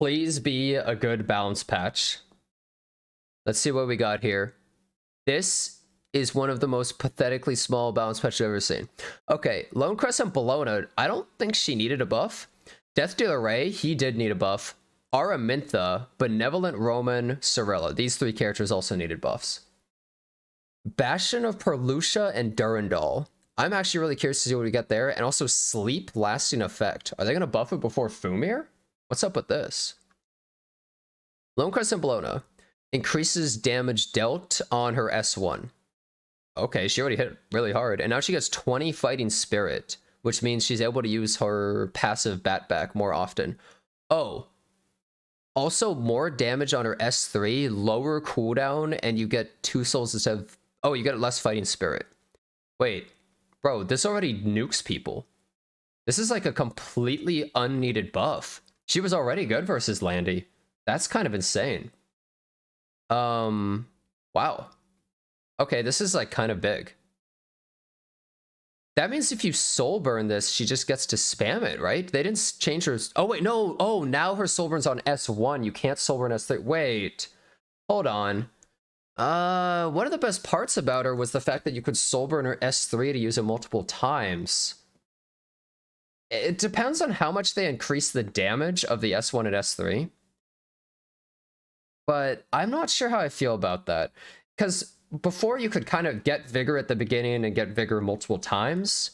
Please be a good balance patch. Let's see what we got here. This is one of the most pathetically small balance patches I've ever seen. Okay, Lone Crescent Bellona, I don't think she needed a buff. Death Dealer Ray, he did need a buff. Araminta, Benevolent Romann, Cirilla. These three characters also needed buffs. Bastion of Perlucia and Durandal. I'm actually really curious to see what we get there. And also Sleep Lasting Effect. Are they going to buff it before Fumir? What's up with this? Lone Crescent Bellona. Increases damage dealt on her S1. Okay, she already hit really hard. And now she gets 20 Fighting Spirit, which means she's able to use her passive Batback more often. Oh. Also, more damage on her S3, lower cooldown, and you get 2 souls instead of... Oh, you get less Fighting Spirit. Wait. Bro, this already nukes people. This is like a completely unneeded buff. She was already good versus Landy. That's kind of insane. Wow. Okay, this is like kind of big. That means if you soul burn this, she just gets to spam it, right? They didn't change her... Oh, wait, no. Oh, now her soul burn's on S1. You can't soul burn S3. Wait. Hold on. One of the best parts about her was the fact that you could soul burn her S3 to use it multiple times. It depends on how much they increase the damage of the S1 and S3. But I'm not sure how I feel about that. Because before you could kind of get Vigor at the beginning and get Vigor multiple times,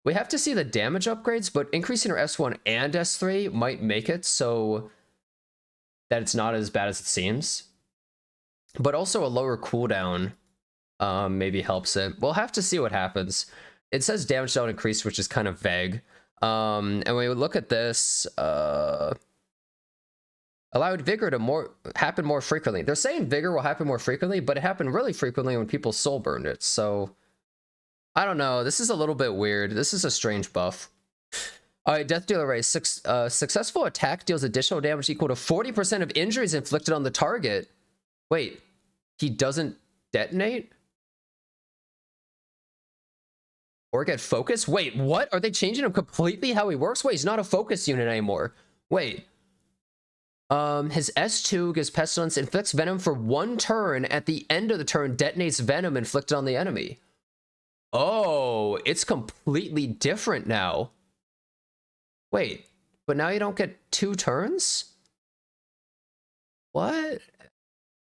we have to see the damage upgrades, but increasing her S1 and S3 might make it so that it's not as bad as it seems. But also a lower cooldown maybe helps it. We'll have to see what happens. It says damage don't increase, which is kind of vague. And when we look at this, allowed Vigor to happen more frequently. They're saying Vigor will happen more frequently, but it happened really frequently when people soul burned it. So I don't know. This is a little bit weird. This is a strange buff. All right, Death Dealer Ray. Successful attack deals additional damage equal to 40% of injuries inflicted on the target. Wait, he doesn't detonate? Or get focus? Wait, what? Are they changing him completely how he works? Wait, he's not a focus unit anymore. Wait. His S2 gives Pestilence, inflicts Venom for 1 turn. At the end of the turn, detonates Venom inflicted on the enemy. Oh, it's completely different now. Wait, but now you don't get 2 turns? What?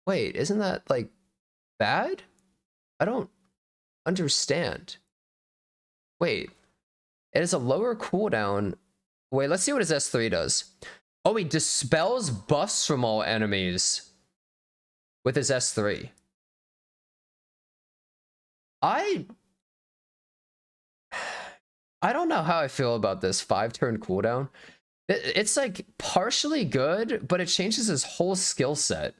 Wait, isn't that, like, bad? I don't understand. Wait, it has a lower cooldown. Wait, let's see what his S3 does. Oh, he dispels buffs from all enemies with his S3. I don't know how I feel about this 5-turn cooldown. It's like partially good, but it changes his whole skill set.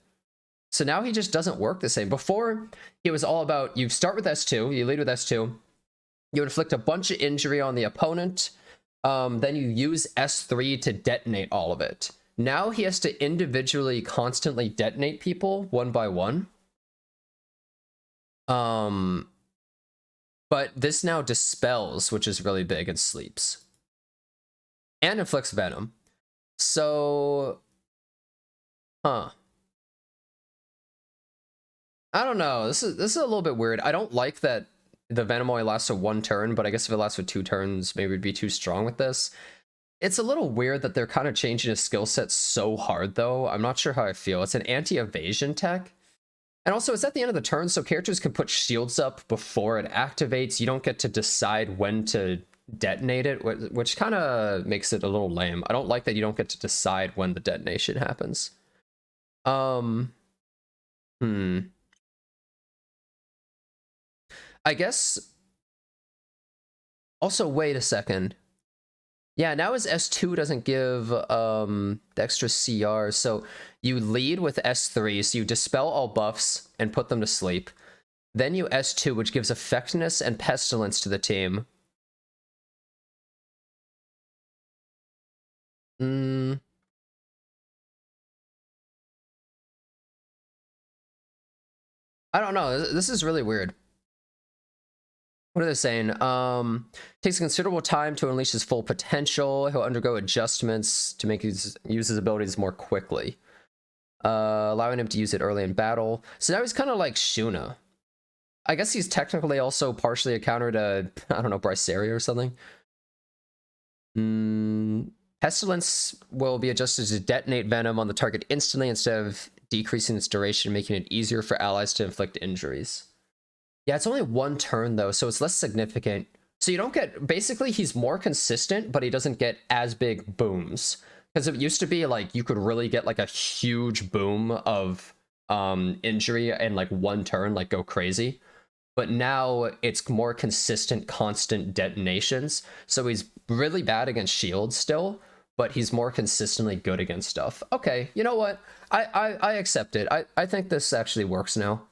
So now he just doesn't work the same. Before, it was all about you start with S2, you lead with S2, you inflict a bunch of injury on the opponent, then you use S3 to detonate all of it. Now he has to individually constantly detonate people one by one. But this now dispels, which is really big, and sleeps. And inflicts venom. So... Huh. I don't know. This is a little bit weird. I don't like that the venom only lasts for 1 turn, but I guess if it lasts for 2 turns, maybe it'd be too strong with this. It's a little weird that they're kind of changing his skill set so hard, though. I'm not sure how I feel. It's an anti-evasion tech. And also, it's at the end of the turn, so characters can put shields up before it activates. You don't get to decide when to detonate it, which kind of makes it a little lame. I don't like that you don't get to decide when the detonation happens. I guess... Also, wait a second. Yeah, now his S2 doesn't give the extra CR, so you lead with S3, so you dispel all buffs and put them to sleep. Then you S2, which gives effectiveness and pestilence to the team. I don't know, this is really weird. What are they saying? Takes considerable time to unleash his full potential. He'll undergo adjustments to make use his abilities more quickly, allowing him to use it early in battle. So now he's kind of like Shuna. I guess he's technically also partially a counter to, I don't know, Bryceria or something. Pestilence will be adjusted to detonate venom on the target instantly instead of decreasing its duration, making it easier for allies to inflict injuries. Yeah, it's only one turn though, so it's less significant. So you don't get, basically he's more consistent, but he doesn't get as big booms. Because it used to be like you could really get like a huge boom of injury in like one turn, like go crazy. But now it's more consistent, constant detonations. So he's really bad against shields still, but he's more consistently good against stuff. Okay, you know what? I accept it. I think this actually works now.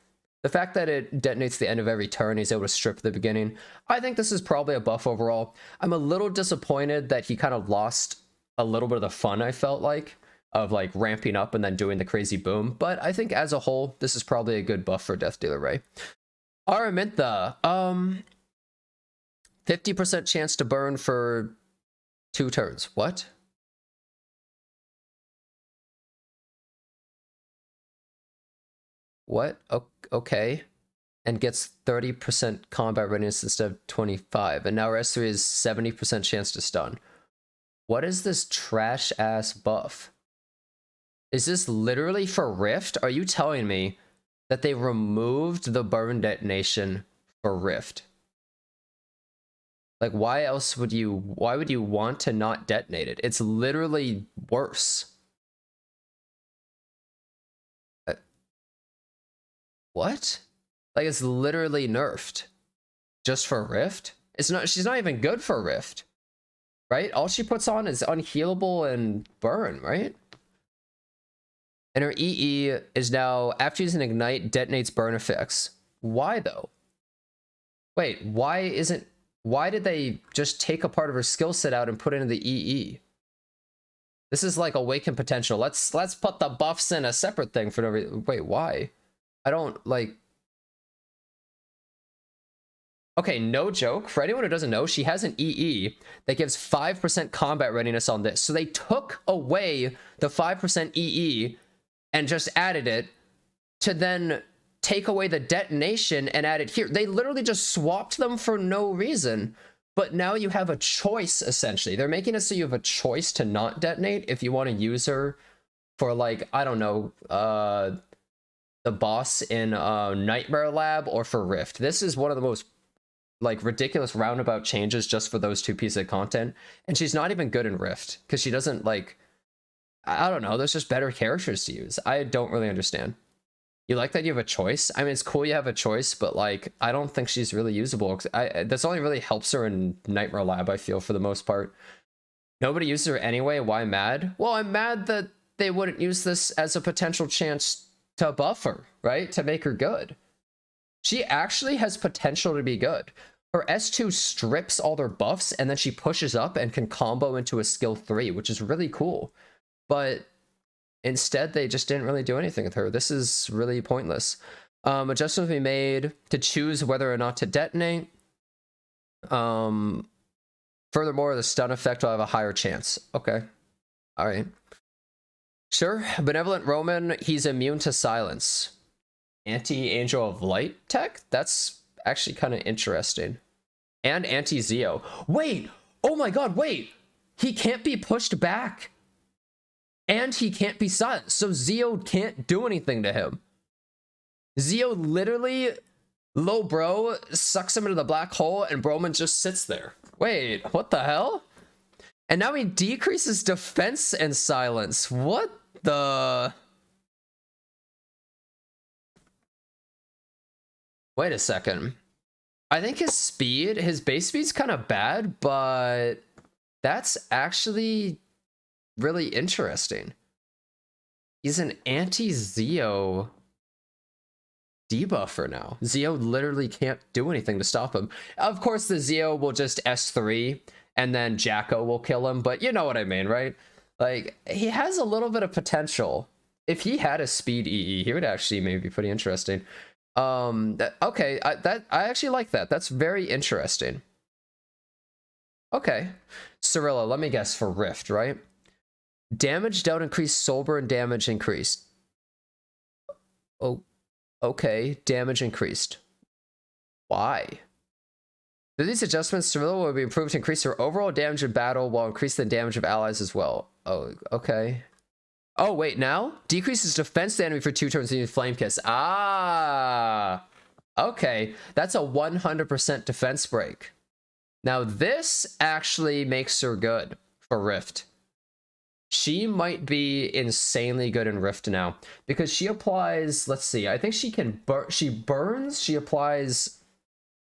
The fact that it detonates the end of every turn, he's able to strip at the beginning, I think this is probably a buff overall. I'm a little disappointed that he kind of lost a little bit of the fun, I felt like, of like ramping up and then doing the crazy boom. But I think as a whole, this is probably a good buff for Death Dealer Ray. Araminta, 50% chance to burn for 2 turns. What? What? Okay. And gets 30% combat readiness instead of 25. And now our S3 is 70% chance to stun. What is this trash ass buff? Is this literally for Rift? Are you telling me that they removed the burn detonation for Rift? Like, why would you want to not detonate it? It's literally worse. What? Like, it's literally nerfed just for Rift? She's not even good for Rift, right? All she puts on is unhealable and burn, right? And her EE is now, after using Ignite, detonates burn effects. Why though? Wait, why did they just take a part of her skill set out and put it into the EE? This is like Awaken Potential. Let's put the buffs in a separate thing for no reason. Wait, why? I don't like. Okay, no joke. For anyone who doesn't know, she has an EE that gives 5% combat readiness on this. So they took away the 5% EE and just added it to then take away the detonation and add it here. They literally just swapped them for no reason. But now you have a choice, essentially. They're making it so you have a choice to not detonate if you want to use her for, like, I don't know, the boss in Nightmare Lab or for Rift. This is one of the most like ridiculous roundabout changes just for those 2 pieces of content, and she's not even good in Rift because she doesn't, like, I don't know, there's just better characters to use. I don't really understand. You like that you have a choice? I mean, it's cool you have a choice, but like, I don't think she's really usable. This only really helps her in Nightmare Lab, I feel, for the most part. Nobody uses her anyway. Why mad? Well, I'm mad that they wouldn't use this as a potential chance to buff her, right? To make her good. She actually has potential to be good. Her S2 strips all their buffs and then she pushes up and can combo into a skill 3, which is really cool. But instead, they just didn't really do anything with her. This is really pointless. Adjustments will be made to choose whether or not to detonate. Furthermore, the stun effect will have a higher chance. Okay. All right. Sure. Benevolent Romann, he's immune to silence. Anti-Angel of Light tech? That's actually kind of interesting. And anti-Zeo. Wait! Oh my god, wait! He can't be pushed back. And he can't be silenced. So Zeo can't do anything to him. Zeo literally, low bro, sucks him into the black hole and Broman just sits there. Wait, what the hell? And now he decreases defense and silence. What the... Wait a second. I think his base speed's kind of bad, but that's actually really interesting. He's an anti-Zeo debuffer now. Zeo literally can't do anything to stop him. Of course, the Zeo will just S3 and then Jacko will kill him, but you know what I mean, right? Like, he has a little bit of potential. If he had a speed EE, he would actually maybe be pretty interesting. Okay, I actually like that. That's very interesting. Okay. Cirilla, let me guess for Rift, right? Damage dealt increased, soul burn damage increased. Oh, okay. Damage increased. Why? Through these adjustments, Cirilla will be improved to increase her overall damage in battle while increasing the damage of allies as well. Oh, okay. Oh, wait, now? Decreases defense to enemy for 2 turns using Flame Kiss. Ah! Okay, that's a 100% defense break. Now, this actually makes her good for Rift. She might be insanely good in Rift now because she applies, let's see, I think she can she burns, she applies,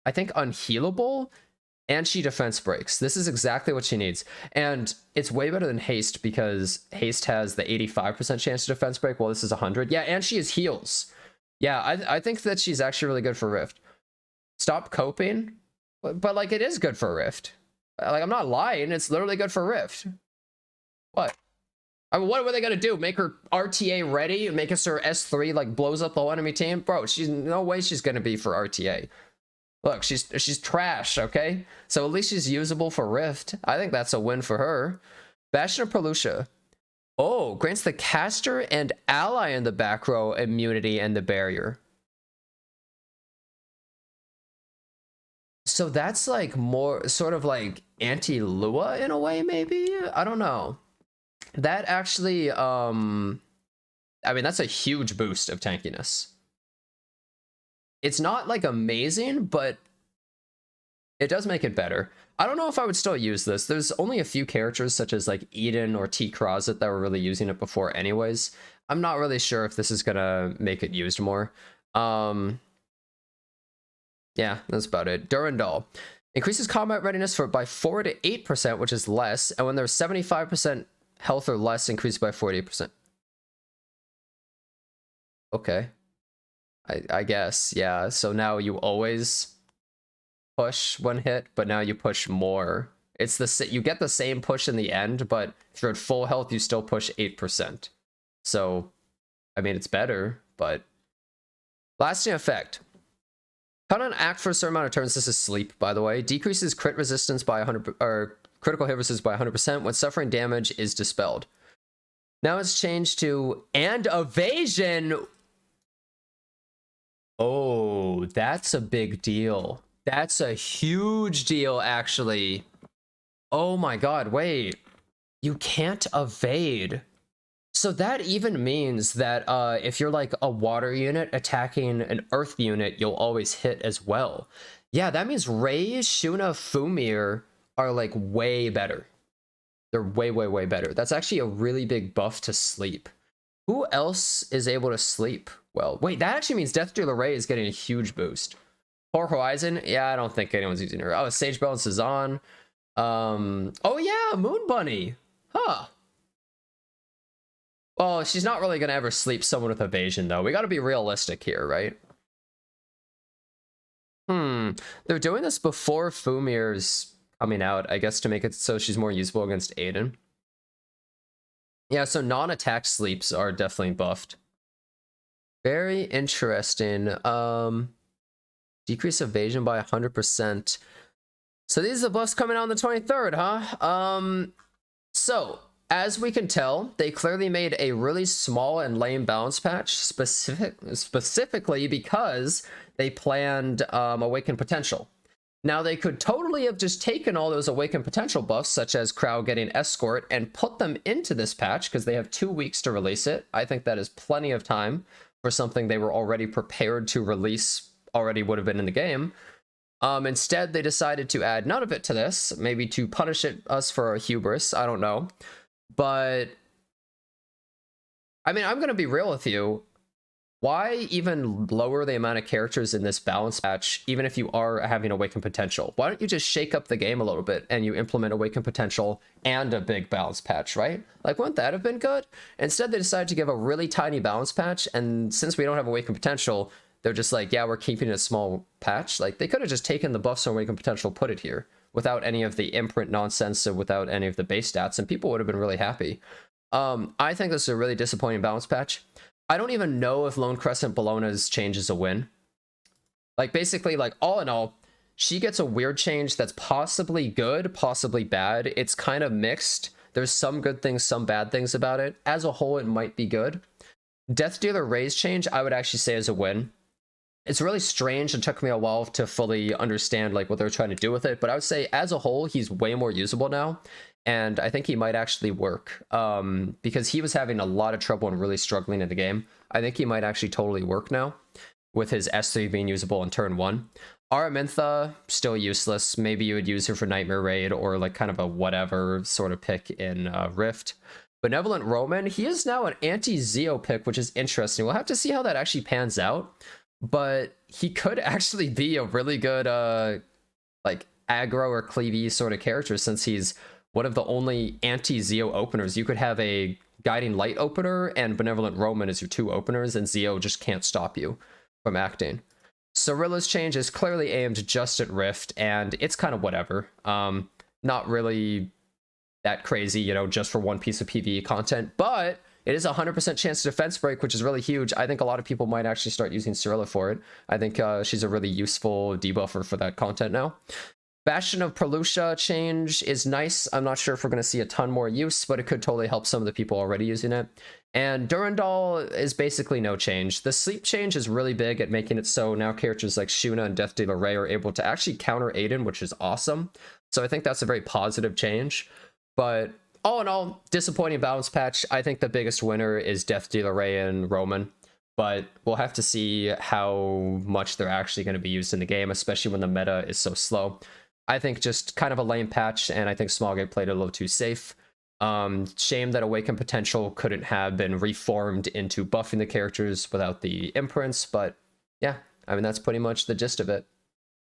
I think, unhealable, and she defense breaks. This is exactly what she needs. And it's way better than Haste because Haste has the 85% chance to defense break while this is 100. Yeah, and she has heals. Yeah, I think that she's actually really good for Rift. Stop coping, but like it is good for Rift. Like I'm not lying, it's literally good for Rift. What? I mean, what were they gonna do? Make her RTA ready? Make us her S3 like blows up the whole enemy team? Bro, she's no way she's gonna be for RTA. Look, she's trash, okay? So at least she's usable for Rift. I think that's a win for her. Bastion of Pelucia. Oh, grants the caster and ally in the back row immunity and the barrier. So that's like more sort of like anti-Lua in a way, maybe? I don't know. That actually, I mean, that's a huge boost of tankiness. It's not like amazing, but it does make it better. I don't know if I would still use this. There's only a few characters such as like Eden or T. Crozet that were really using it before anyways. I'm not really sure if this is gonna make it used more. Yeah, that's about it. Durandal. Increases combat readiness by 4 to 8%, which is less, and when there's 75% health or less, increased by 48%. Okay. I guess, yeah. So now you always push when hit, but now you push more. It's you get the same push in the end, but if you're at full health, you still push 8%. So, I mean, it's better, but lasting effect. Cut on act for a certain amount of turns. This is sleep, by the way. Decreases crit resistance by 100, or critical hit resistance by 100% when suffering damage is dispelled. Now it's changed to and evasion. Oh, that's a big deal. That's a huge deal, actually. Oh my god, wait. You can't evade. So that even means that if you're like a water unit attacking an earth unit, you'll always hit as well. Yeah, that means Rei, Shuna, Fumir are like way better. They're way, way, way better. That's actually a really big buff to sleep. Who else is able to sleep? Well, wait, that actually means Death Dealer Rei is getting a huge boost. Poor Horizon? Yeah, I don't think anyone's using her. Oh, Sage Balance is on. Oh yeah, Moon Bunny. Huh. Well, she's not really going to ever sleep someone with evasion, though. We got to be realistic here, right? They're doing this before Fumir's coming out, I guess, to make it so she's more usable against Aiden. Yeah, so non-attack sleeps are definitely buffed. Very interesting. Decrease evasion by 100%. So these are the buffs coming out on the 23rd, huh? So, as we can tell, they clearly made a really small and lame balance patch, specifically because they planned Awakened Potential. Now, they could totally have just taken all those Awakened Potential buffs, such as Crowd getting Escort, and put them into this patch, because they have 2 weeks to release it. I think that is plenty of time for something they were already prepared to release, already would have been in the game. Instead, they decided to add none of it to this, maybe to punish us for our hubris, I don't know. But, I mean, I'm going to be real with you. Why even lower the amount of characters in this balance patch, even if you are having Awakened Potential? Why don't you just shake up the game a little bit and you implement Awakened Potential and a big balance patch, right? Like, wouldn't that have been good? Instead, they decided to give a really tiny balance patch, and since we don't have Awakened Potential, they're just like, yeah, we're keeping a small patch. Like, they could have just taken the buffs on Awakened Potential, put it here, without any of the imprint nonsense, and without any of the base stats, and people would have been really happy. I think this is a really disappointing balance patch. I don't even know if Lone Crescent Bellona's change is a win. Like, basically, like, all in all, she gets a weird change that's possibly good, possibly bad. It's kind of mixed. There's some good things, some bad things about it. As a whole, it might be good. Death Dealer Ray's change, I would actually say is a win. It's really strange. It took me a while to fully understand like what they're trying to do with it, but I would say as a whole, he's way more usable now. And I think he might actually work because he was having a lot of trouble and really struggling in the game. I think he might actually totally work now with his S3 being usable in turn 1. Araminta, still useless. Maybe you would use her for Nightmare Raid or like kind of a whatever sort of pick in Rift. Benevolent Romann, he is now an anti-Zeo pick, which is interesting. We'll have to see how that actually pans out. But he could actually be a really good like aggro or cleavy sort of character since he's one of the only anti-Zeo openers. You could have a Guiding Light opener and Benevolent Romann as your 2 openers, and Zeo just can't stop you from acting. Cirilla's change is clearly aimed just at Rift, and it's kind of whatever. Not really that crazy, you know, just for one piece of PvE content, but it is a 100% chance to defense break, which is really huge. I think a lot of people might actually start using Cirilla for it. I think she's a really useful debuffer for that content now. Bastion of Pelusia change is nice. I'm not sure if we're going to see a ton more use, but it could totally help some of the people already using it. And Durandal is basically no change. The sleep change is really big at making it so now characters like Shuna and Death Dealer Ray are able to actually counter Aiden, which is awesome. So I think that's a very positive change. But all in all, disappointing balance patch. I think the biggest winner is Death Dealer Ray and Roman. But we'll have to see how much they're actually going to be used in the game, especially when the meta is so slow. I think just kind of a lame patch, and I think Smallgate played it a little too safe. Shame that Awakened Potential couldn't have been reformed into buffing the characters without the imprints, but yeah, I mean, that's pretty much the gist of it.